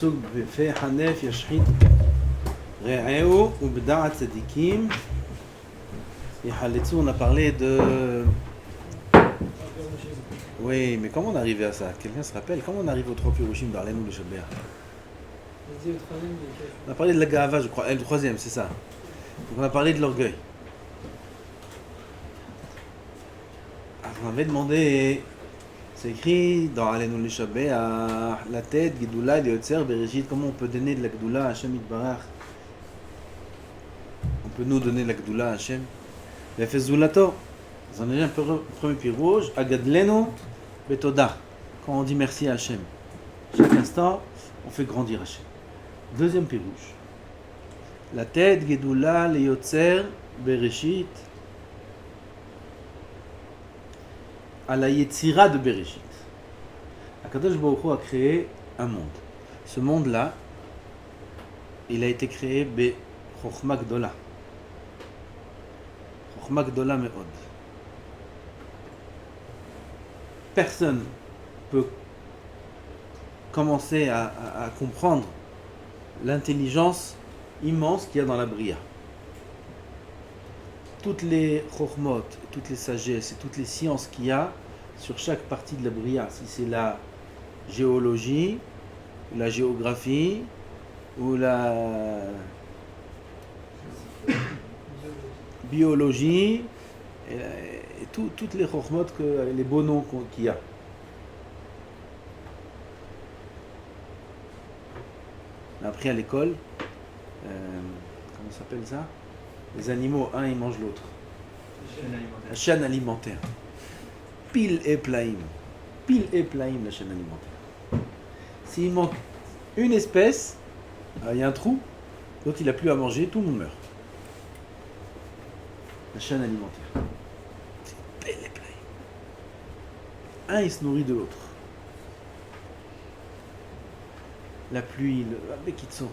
סוג בפה חנף ישחית רעהו ובדעת צדיקים יחלצו. On a parlé de... Oui, mais comment on est arrivé à ça? Quelqu'un se rappelle? Comment on arrive aux trois pirushim d'Arlenu le Shabbat? On a parlé de la Gahava, je crois. Le troisième, c'est ça. Donc on a parlé de l'orgueil. Alors, on avait demandé... C'est écrit dans Alenu le Shabbat, la tête, Gedoula, Yotzer, Bereshit. Comment on peut donner de la Gedoula à Hashem Yitbarach? On peut nous donner de la Gedoula à Hashem. Il a fait Zulato. Vous en avez un premier pirouge, Agadlenu Betoda. Quand on dit merci à Hashem. Chaque instant, on fait grandir Hashem. Deuxième pirouge. La tête, Gedoula, Yotzer, Bereshit. À la Yetzira de Bereshit. Akadosh Baruch Hu a créé un monde. Ce monde-là, il a été créé be Chochma Gdola. Chochma Gdola Me'od. Personne peut commencer à comprendre l'intelligence immense qu'il y a dans la Bria. Toutes les chokhmot, toutes les sagesses et toutes les sciences qu'il y a sur chaque partie de la Bria, si c'est la géologie, ou la géographie, ou la biologie, et toutes les chokhmot, les beaux noms qu'il y a. On a appris à l'école, comment s'appelle ça? Les animaux, un ils mangent l'autre. La chaîne alimentaire. Pile et plaïm. Pile et plaïm, la chaîne alimentaire. S'il manque une espèce, il y a un trou, l'autre il n'a plus à manger, tout le monde meurt. La chaîne alimentaire. C'est pile et plaïm. Un il se nourrit de l'autre. La pluie, le Bekitso.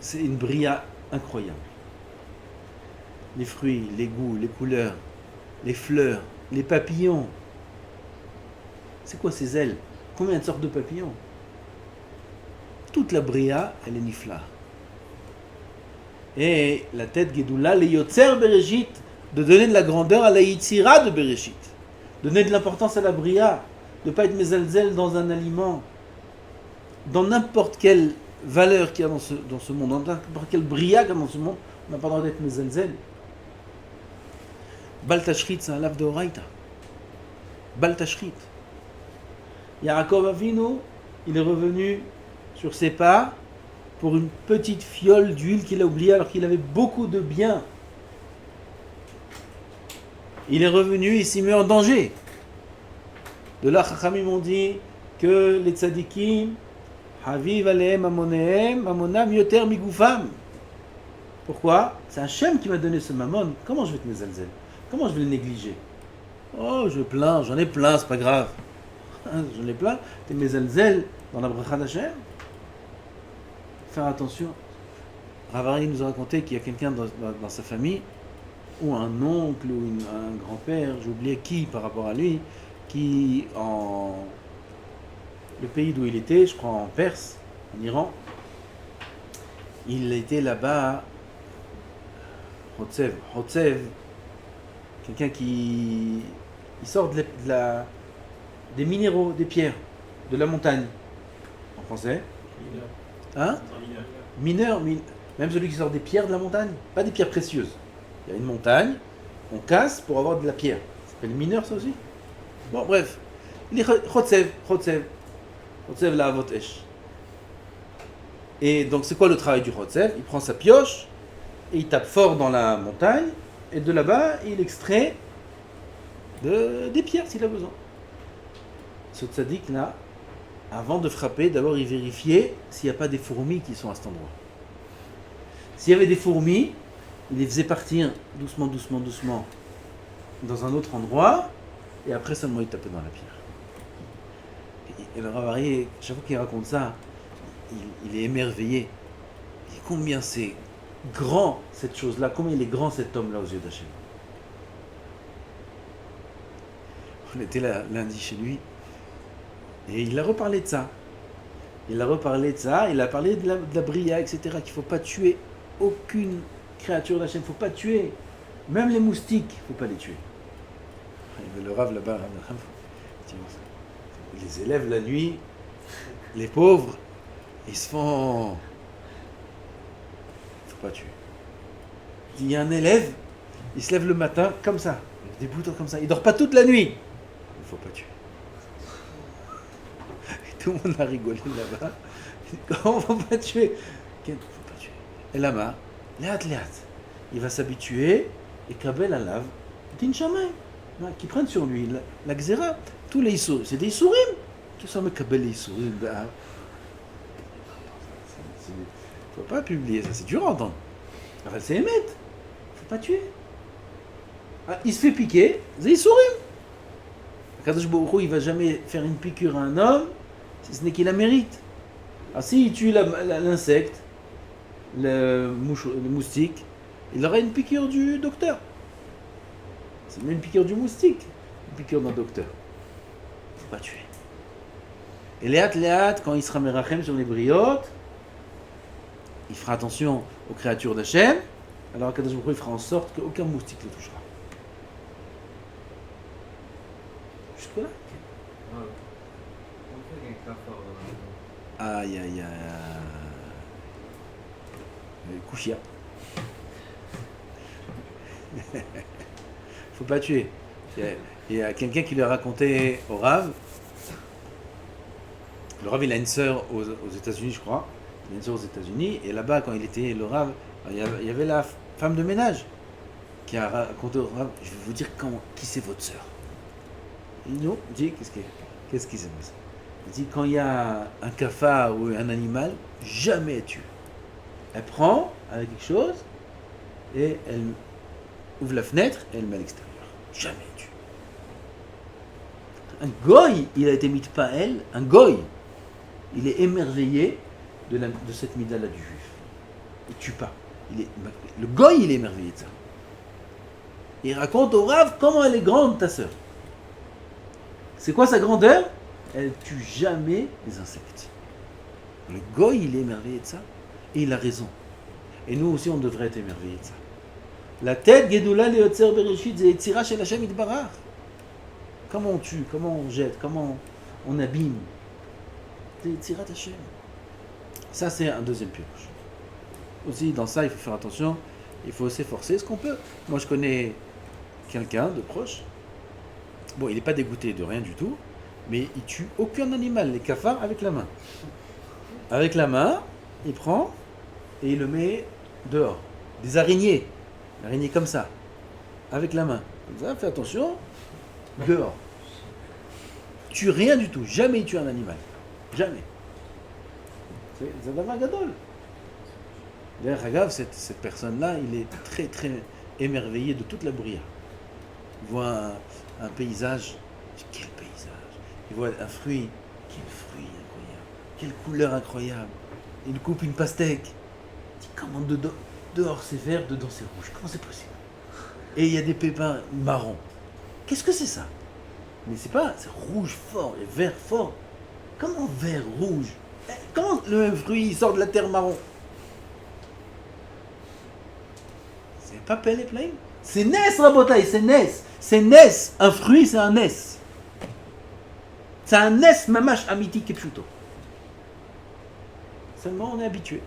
C'est une bria incroyable. Les fruits, les goûts, les couleurs, les fleurs, les papillons. C'est quoi ces ailes? Combien de sortes de papillons? Toute la bria, elle est nifla. Et la tête Gedoula, les Yotzer Bereshit, de donner de la grandeur à la Yitzira de Bereshit. Donner de l'importance à la bria, de ne pas être mezalzel dans un aliment, dans n'importe quelle valeur qu'il y a dans ce monde, dans n'importe quelle bria qu'il y a dans ce monde, on n'a pas le droit d'être mezalzel. Bal Tashrit, c'est un lave de Horaïta. Bal Tashrit. Yaakov Avinu, il est revenu sur ses pas pour une petite fiole d'huile qu'il a oubliée alors qu'il avait beaucoup de biens. Il est revenu, il s'y met en danger. De là, Chachamim ont dit que les tzadikim, Haviv alehem amonehem, amonam yoter migoufam. Pourquoi? C'est Hachem qui m'a donné ce mammon. Comment je vais te mezalzel? Comment je vais le négliger? Oh, je plains, j'en ai plein, c'est pas grave. J'en ai plein. T'es mezalzel dans la bracha d'Hachem. Faire attention. Rav Ari nous a raconté qu'il y a quelqu'un dans sa famille, ou un oncle, ou un grand-père, j'ai oublié qui par rapport à lui, qui le pays d'où il était, je crois en Perse, en Iran, il était là-bas, Hotsev, quelqu'un qui sort des minéraux, des pierres, de la montagne, en français. Hein? Mineur, même celui qui sort des pierres de la montagne, pas des pierres précieuses. Il y a une montagne, on casse pour avoir de la pierre. Ça s'appelle mineur, ça aussi? Bon, bref. Il est Hotsev la avot esh. Et donc, c'est quoi le travail du Hotsev? Il prend sa pioche, et il tape fort dans la montagne, et de là-bas, il extrait des pierres s'il a besoin. Ce tzaddik-là, avant de frapper, d'abord il vérifiait s'il n'y a pas des fourmis qui sont à cet endroit. S'il y avait des fourmis, il les faisait partir doucement dans un autre endroit, et après seulement il tapait dans la pierre. Et le Rav Ari, chaque fois qu'il raconte ça, il est émerveillé. Il dit combien c'est grand cette chose-là, combien il est grand cet homme-là aux yeux d'Hachem. On était là lundi chez lui, et il a reparlé de ça. il a reparlé de ça, il a parlé de la bria, etc. Qu'il ne faut pas tuer aucune créature d'Hachem, il ne faut pas tuer. Même les moustiques, il ne faut pas les tuer. Il y avait le Rav là-bas, les élèves la nuit, les pauvres, ils se font... Il ne faut pas tuer. Il y a un élève, il se lève le matin comme ça, avec des boutons comme ça, il ne dort pas toute la nuit. Il ne faut pas tuer. Et tout le monde a rigolé là-bas. Comment il ne faut pas tuer? Il ne faut pas tuer. Et là-bas, léat, il va s'habituer et Kabel à lave, din Shamaim, qui prennent sur lui la xéra. Tous les Issourim, c'est des Issourim. Tout ça, mais Kabel les Issourim. Il ne faut pas publier ça, c'est dur à entendre. Enfin, c'est émettre. Il ne faut pas tuer. Ah, il se fait piquer, c'est Issourim. Kadosh Baruch Hu, il ne va jamais faire une piqûre à un homme, si ce n'est qu'il la mérite. Ah, s'il tue l'insecte, le moustique, il aura une piqûre du docteur. C'est même une piqûre du moustique, une piqûre d'un docteur. Il ne faut pas tuer. Et léat, quand il sera merachem sur les briottes, il fera attention aux créatures d'Hachem, alors Kadosh Baruch Hu, il fera en sorte qu'aucun moustique ne le touchera. Jusque-là? Aïe. Kouchia. Faut pas tuer. Il y a quelqu'un qui lui a raconté au Rav. Le Rav, il a une sœur aux États-Unis, je crois. Il a une sœur aux États-Unis. Et là-bas, quand il était le Rav, il y avait la femme de ménage qui a raconté au Rav, je vais vous dire qui c'est votre sœur. Il dit, qu'est-ce qui s'est passé? Il dit, quand il y a un cafard ou un animal, jamais elle tue. Elle prend avec quelque chose et elle ouvre la fenêtre et elle met à l'extérieur. Jamais elle tue. Un goy, il a été mis pas elle, un goy, il est émerveillé de cette mida-là du juif. Il tue pas. Le goy, il est émerveillé de ça. Il raconte au Rav comment elle est grande, ta sœur. C'est quoi sa grandeur? Elle tue jamais les insectes. Le goy, il est émerveillé de ça. Et il a raison. Et nous aussi, on devrait être émerveillés de ça. La tête, Gedoula, Leotzer, Bereshit, c'est Etzira Shel Hashem Yitbarach. Comment on tue, comment on jette, comment on abîme. C'est Etzirat Hashem. Ça, c'est un deuxième piège. Aussi, dans ça, il faut faire attention. Il faut s'efforcer ce qu'on peut. Moi, je connais quelqu'un de proche. Bon, il n'est pas dégoûté de rien du tout, mais il tue aucun animal, les cafards, avec la main. Avec la main, il prend et il le met dehors. Des araignées comme ça, avec la main. Comme ça, fais attention, dehors. Tue rien du tout, jamais il tue un animal. Jamais. C'est Davar Gadol. D'ailleurs, cette personne-là, il est très très émerveillé de toute la bruyère. Il voit un paysage, quel paysage. Il voit un fruit, quel fruit incroyable. Quelle couleur incroyable. Il coupe une pastèque. Il dit comment dehors c'est vert, dedans c'est rouge. Comment c'est possible? Et il y a des pépins marrons. Qu'est-ce que c'est ça? Mais c'est rouge fort et vert fort. Comment vert, rouge? Comment le même fruit sort de la terre marron? C'est pas Pelle et Plaim. C'est Nes, Rabotai, c'est Nes. C'est Nes. Un fruit, c'est un Nes. C'est un Nes mamash amiti kepshuto. Seulement, on est habitué.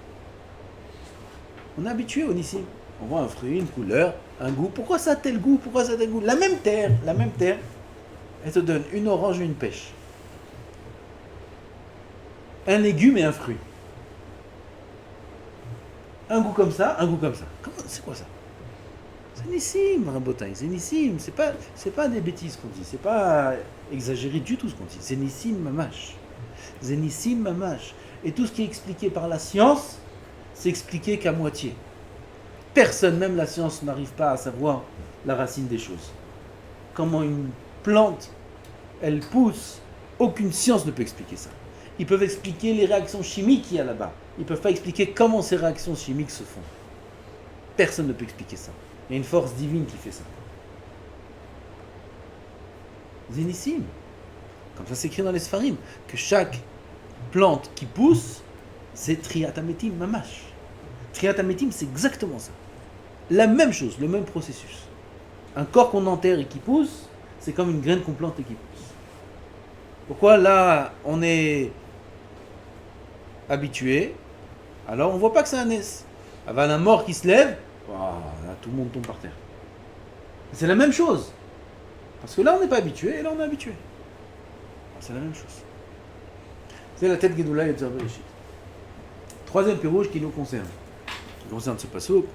On est habitué au Nissim. On voit un fruit, une couleur, un goût. Pourquoi ça a tel goût? Pourquoi ça a tel goût? La même terre, elle te donne une orange et une pêche. Un légume et un fruit. Un goût comme ça, un goût comme ça. C'est quoi ça? C'est Nissim, Rabotai, c'est Nissim. C'est pas des bêtises qu'on dit. C'est pas exagéré du tout ce qu'on dit. C'est Nissim mamash. C'est Nissim mamash. Et tout ce qui est expliqué par la science, c'est expliqué qu'à moitié. Personne, même la science, n'arrive pas à savoir la racine des choses. Comment une plante, elle pousse, aucune science ne peut expliquer ça. Ils peuvent expliquer les réactions chimiques qu'il y a là-bas. Ils ne peuvent pas expliquer comment ces réactions chimiques se font. Personne ne peut expliquer ça. Il y a une force divine qui fait ça. Zénissim. Comme ça c'est écrit dans les Sfarim, que chaque plante qui pousse, c'est triatamétim mamash. Triatamétim, c'est exactement ça. La même chose, le même processus. Un corps qu'on enterre et qui pousse, c'est comme une graine qu'on plante et qui pousse. Pourquoi là, on est habitué, alors on ne voit pas que c'est un S. Avec un mort qui se lève, là, tout le monde tombe par terre. C'est la même chose. Parce que là, on n'est pas habitué, et là, on est habitué. C'est la même chose. C'est la tête Gedoula Yotzer Bereshit. Troisième pirouge qui nous concerne, ce passouk,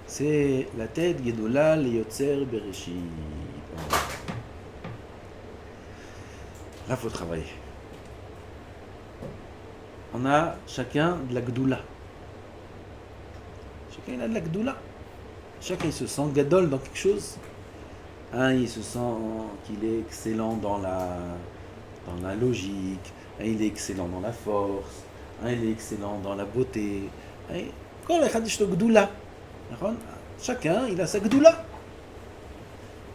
c'est la tête Gedoula Yotzer Bereshit. Là, il faut travailler. On a chacun de la Gdoula. Chacun il a de la Gdoula. Chacun il se sent gadol dans quelque chose. Un il se sent qu'il est excellent dans la logique. Un il est excellent dans la force. Un il est excellent dans la beauté. Chacun il a sa Gdoula.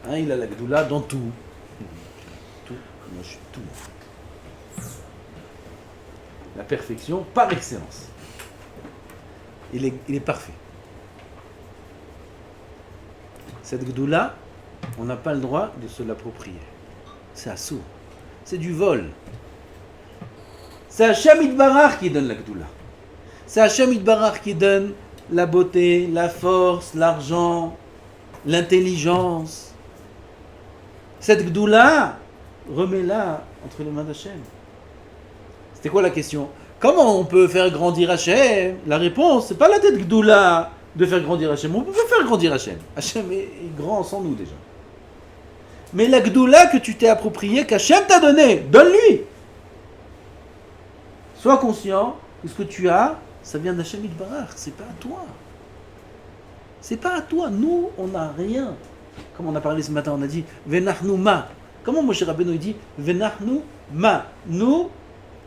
Un il a la Gdoula dans tout. Tout. Moi je suis tout. La perfection par excellence. Il est parfait. Cette Gdoula, on n'a pas le droit de se l'approprier. C'est assourd. C'est du vol. C'est Hashem Yitbarach qui donne la Gdoula. C'est Hashem Yitbarach qui donne la beauté, la force, l'argent, l'intelligence. Cette Gdoula, remets-la entre les mains d'Hashem. C'était quoi la question? Comment on peut faire grandir Hachem? La réponse, c'est pas la tête Gdoula de faire grandir Hachem. On peut faire grandir Hachem. Hachem est grand sans nous déjà. Mais la Gdoula que tu t'es appropriée, qu'Hachem t'a donné, donne-lui. Sois conscient que ce que tu as, ça vient d'Hachem Yitbarach. C'est pas à toi. C'est pas à toi. Nous, on n'a rien. Comme on a parlé ce matin, on a dit Venachnu ma. Comment Moshe Rabbeinu dit Venachnu ma. Nous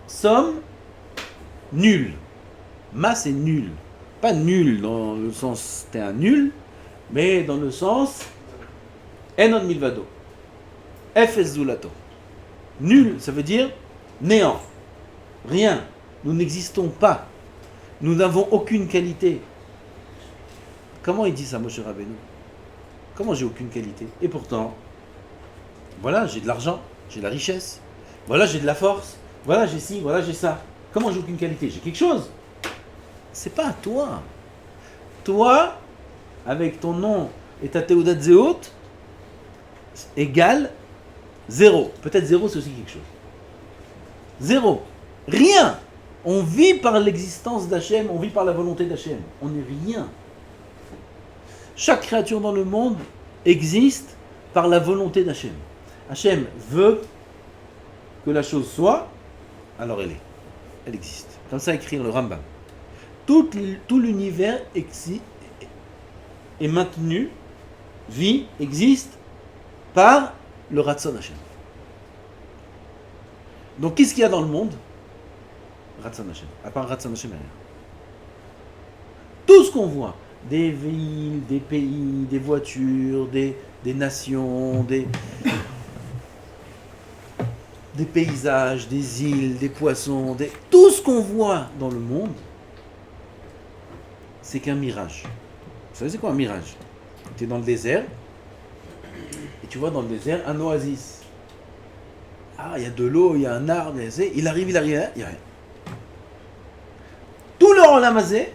sommes nuls. Ma, c'est nul. Pas nul dans le sens t'es un nul, mais dans le sens enon milvado. Efes zulato. Nul, ça veut dire néant. Rien. Nous n'existons pas. Nous n'avons aucune qualité. Comment il dit ça, Moshe Rabbeinu? Comment j'ai aucune qualité? Et pourtant, voilà, j'ai de l'argent, j'ai de la richesse, voilà, j'ai de la force, voilà, j'ai ci, voilà, j'ai ça. Comment j'ai aucune qualité? J'ai quelque chose. C'est pas à toi. Toi, avec ton nom et ta Teudat Zéot, égale 0. Peut-être 0, c'est aussi quelque chose. 0. Rien. On vit par l'existence d'Hachem, on vit par la volonté d'Hachem. On n'est rien. Chaque créature dans le monde existe par la volonté d'Hachem. Hachem veut que la chose soit, alors elle est. Elle existe. Comme ça écrit le Rambam. Tout l'univers est maintenu, vit, existe par le Ratzon Hachem. Donc qu'est-ce qu'il y a dans le monde? Ratzon Hachem. À part Ratzon Hachem, rien. Tout ce qu'on voit, des villes, des pays, des voitures, des nations, des paysages, des îles, des poissons, tout ce qu'on voit dans le monde, c'est qu'un mirage. Vous savez c'est quoi un mirage? Tu es dans le désert et tu vois dans le désert un oasis. Ah, il y a de l'eau, il y a un arbre, il arrive, il n'y a rien. Tout le Olamazé,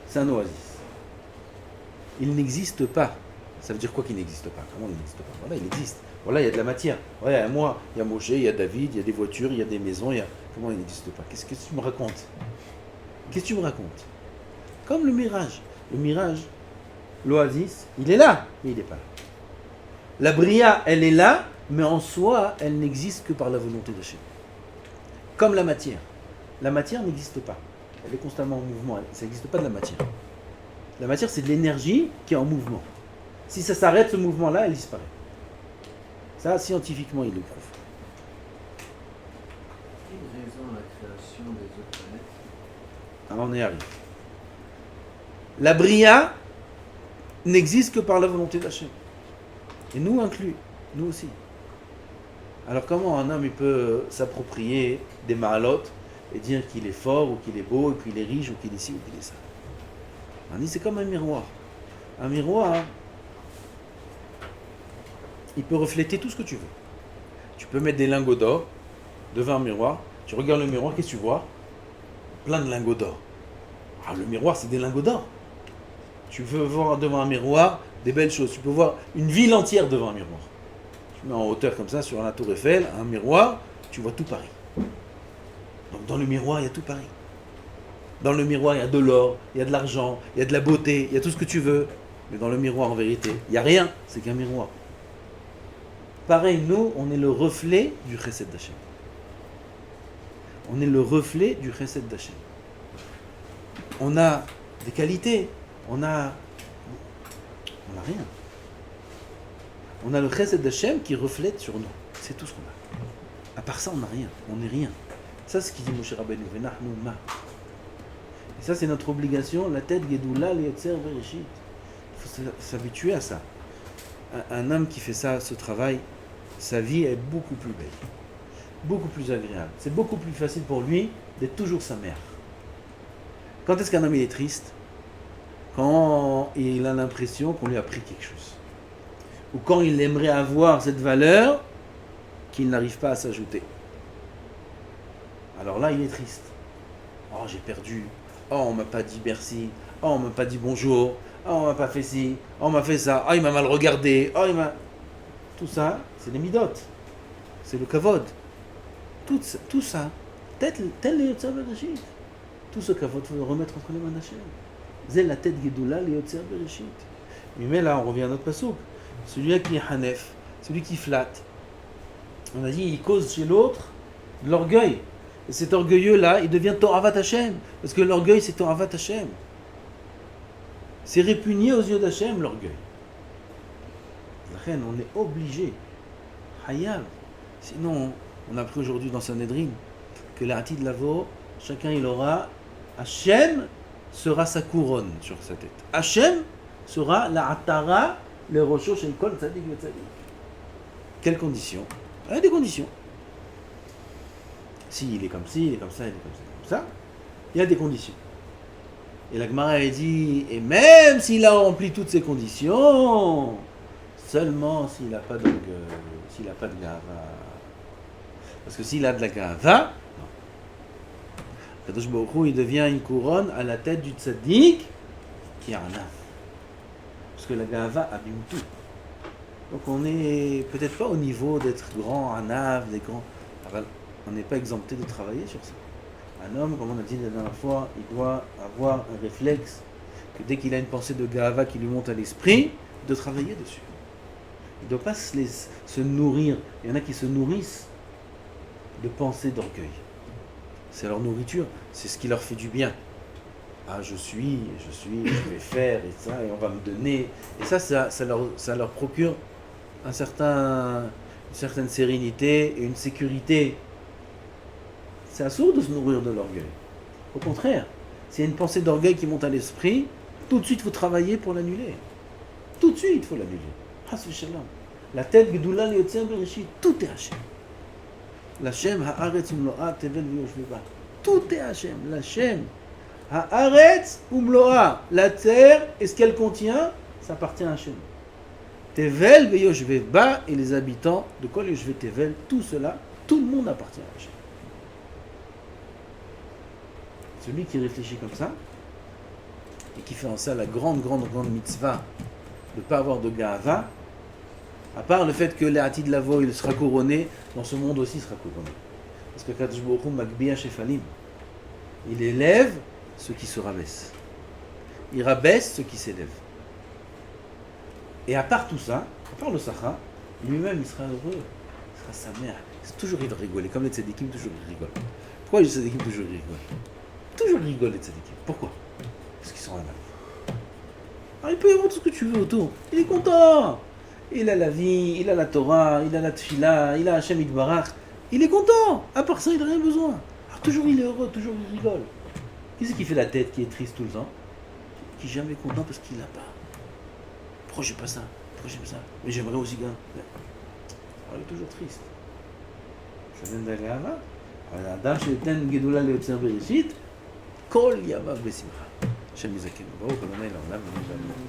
c'est un oasis. Il n'existe pas. Ça veut dire quoi qu'il n'existe pas? Comment il n'existe pas? Voilà, il existe. Voilà, il y a de la matière. Voilà, il y a moi, il y a Moshe, il y a David, il y a des voitures, il y a des maisons, Comment il n'existe pas? Qu'est-ce que tu me racontes? Qu'est-ce que tu me racontes? Comme le mirage. Le mirage, l'oasis, il est là, mais il n'est pas là. La bria, elle est là, mais en soi, elle n'existe que par la volonté d'Hachem. Comme la matière. La matière n'existe pas. Elle est constamment en mouvement. Ça n'existe pas de la matière. La matière, c'est de l'énergie qui est en mouvement. Si ça s'arrête, ce mouvement-là, elle disparaît. Ça, scientifiquement, il le prouve. Quelle raison la création des autres planètes? Alors, on y arrive. La bria n'existe que par la volonté d'Hachem. Et nous inclus, nous aussi. Alors comment un homme il peut s'approprier des mahalotes et dire qu'il est fort, ou qu'il est beau, ou qu'il est riche, ou qu'il est ci, ou qu'il est ça. On dit c'est comme un miroir. Un miroir, il peut refléter tout ce que tu veux. Tu peux mettre des lingots d'or devant un miroir, tu regardes le miroir, qu'est-ce que tu vois? Plein de lingots d'or. Ah, le miroir, c'est des lingots d'or. Tu peux voir devant un miroir des belles choses. Tu peux voir une ville entière devant un miroir. Tu mets en hauteur comme ça, sur la tour Eiffel, un miroir, tu vois tout Paris. Donc dans le miroir, il y a tout Paris. Dans le miroir, il y a de l'or, il y a de l'argent, il y a de la beauté, il y a tout ce que tu veux. Mais dans le miroir, en vérité, il n'y a rien, c'est qu'un miroir. Pareil, nous, on est le reflet du chesed d'Hachem. On est le reflet du chesed d'Hachem. On a des qualités, on a rien. On a le chesed d'Hachem qui reflète sur nous. C'est tout ce qu'on a. À part ça, on n'a rien. On n'est rien. Ça, c'est ce qu'il dit Moshe Rabbeinu. Venachnu ma. Et ça, c'est notre obligation. La tête Gedoula Yetzer Bereshit. Il faut s'habituer à ça. Un homme qui fait ça, ce travail, sa vie est beaucoup plus belle. Beaucoup plus agréable. C'est beaucoup plus facile pour lui d'être toujours sa mère. Quand est-ce qu'un homme il est triste? Quand il a l'impression qu'on lui a pris quelque chose. Ou quand il aimerait avoir cette valeur qu'il n'arrive pas à s'ajouter. Alors là, il est triste. Oh, j'ai perdu. Oh, on m'a pas dit merci. Oh, on m'a pas dit bonjour. Oh, on m'a pas fait ci. Oh, on m'a fait ça. Oh, il m'a mal regardé. Oh, il m'a... Tout ça, c'est les midotes. C'est le kavod. Tout ça, tel les Yotzer Bereshit. Tout ce kavod, il faut le remettre entre les mains d'Hachem. C'est la tête Gedoula, les Yotzer Bereshit. Mais là, on revient à notre pasouk. Celui-là qui est Hanef, celui qui flatte. On a dit, il cause chez l'autre de l'orgueil. Et cet orgueilleux-là, il devient Toravat Hashem. Parce que l'orgueil, c'est Toravat Hashem. C'est répugné aux yeux d'Hachem, l'orgueil. On est obligé. Hayab. Sinon, on a appris aujourd'hui dans Sanhedrin que l'Ati de Lavo, chacun il aura, Hachem sera sa couronne sur sa tête. Hachem sera la Atara, le Rocho Shel Kol Tzadik ve Tzadik. Quelles conditions? Il y a des conditions. Si il est comme ci, il est comme ça, il est comme ça, comme ça, il y a des conditions. Et la Gemara a dit, et même s'il a rempli toutes ces conditions, seulement s'il n'a pas d'orgueil, s'il n'a pas de gava. Parce que s'il a de la gava, Kadosh Baruch Hu, il devient une couronne à la tête du tzaddik qui a un âme. Parce que la gava abîme tout. Donc on n'est peut-être pas au niveau d'être grand, un âme, des grands. On n'est pas exempté de travailler sur ça. Un homme, comme on a dit la dernière fois, il doit avoir un réflexe que dès qu'il a une pensée de gava qui lui monte à l'esprit, de travailler dessus. Il ne doit pas se nourrir. Il y en a qui se nourrissent de pensées d'orgueil. C'est leur nourriture, c'est ce qui leur fait du bien. Ah, je vais faire, et ça, et on va me donner. Et ça leur procure une certaine sérénité et une sécurité. C'est assourd de se nourrir de l'orgueil. Au contraire, s'il y a une pensée d'orgueil qui monte à l'esprit, tout de suite il faut travailler pour l'annuler. Tout de suite il faut l'annuler. La tête Gedoula li Yotzer Bereshit, tout est Hachem. L'Hachem ha'aretz umloa tevel v'yoshveba. Tout est Hachem. L'Hachem ha'aretz umloa. La terre et ce qu'elle contient, ça appartient à Hachem. Tevel v'yoshveba et les habitants de Kol Yoshve Tevel, tout cela, tout le monde appartient à Hachem. Celui qui réfléchit comme ça, et qui fait en ça la grande mitzvah de ne pas avoir de ga'ava, à part le fait que l'Ati de Lavo il sera couronné, dans ce monde aussi il sera couronné. Parce que Kadosh Baruch Hu Magbiya Shefalim, il élève ceux qui se rabaissent. Il rabaisse ceux qui s'élèvent. Et à part tout ça, à part le Sacha, lui-même il sera heureux, il sera sa mère. Toujours il va rigoler, comme les tzadikim toujours ils rigolent. Pourquoi les tzadikim toujours ils rigolent? Toujours rigoler de tzadikim. Pourquoi? Parce qu'ils sont là. Alors il peut y avoir tout ce que tu veux autour. Il est content. Il a la vie, il a la Torah, il a la Tfila, il a Hachem Yitbarach. Il est content. À part ça, il n'a rien besoin. Alors toujours il est heureux, toujours il rigole. Qui c'est qui fait la tête, qui est triste tout le temps? Qui est jamais content parce qu'il n'a pas. Pourquoi j'ai pas ça? Pourquoi j'aime ça? Mais j'aimerais aussi bien. Alors il est toujours triste. Ça vient d'aller à אבל האדם שנותן גדולה ליוצר בראשית, כל ימיו בשמחה. השם יזכנו ברוך, אדוני לעולם, אמן ואמן.